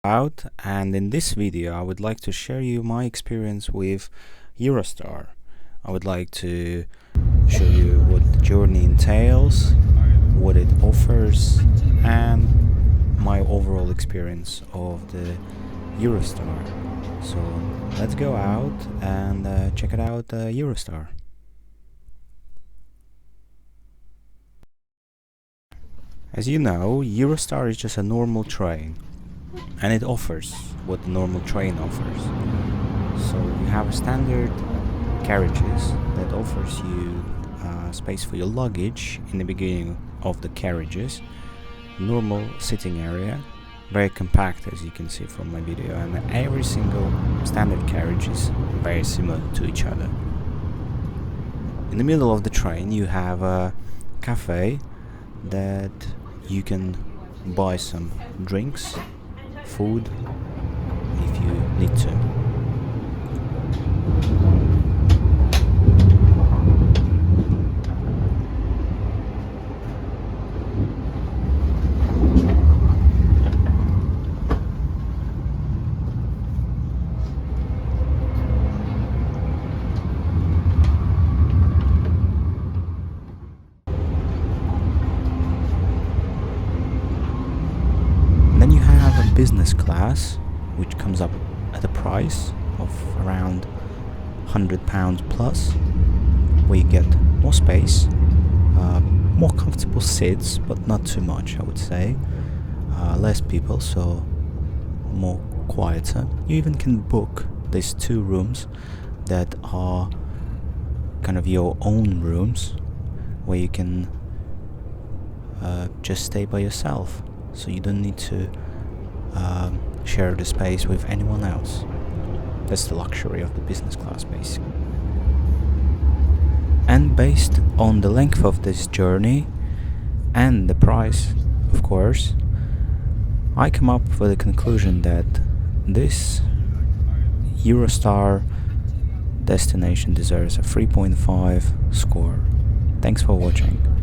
out, and in this video I would like to share you my experience with Eurostar. I would like to show you what the journey entails, what it offers, and my overall experience of the Eurostar. So let's go out and check it out, Eurostar. As you know, Eurostar is just a normal train, and it offers what the normal train offers. So you have standard carriages that offers you space for your luggage in the beginning of the carriages, normal sitting area, very compact as you can see from my video, and every single standard carriage is very similar to each other. In the middle of the train you have a cafe that you can buy some drinks, food, if you need to. Then you have a business class, which comes up at a price of around £100 plus, where you get more space, more comfortable seats, but not too much, I would say, less people, so more quieter. You even can book these 2 rooms that are kind of your own rooms, where you can just stay by yourself. So you don't need to share the space with anyone else. That's the luxury of the business class, basically. And based on the length of this journey and the price, of course, I come up with the conclusion that this Eurostar destination deserves a 3.5 score. Thanks for watching.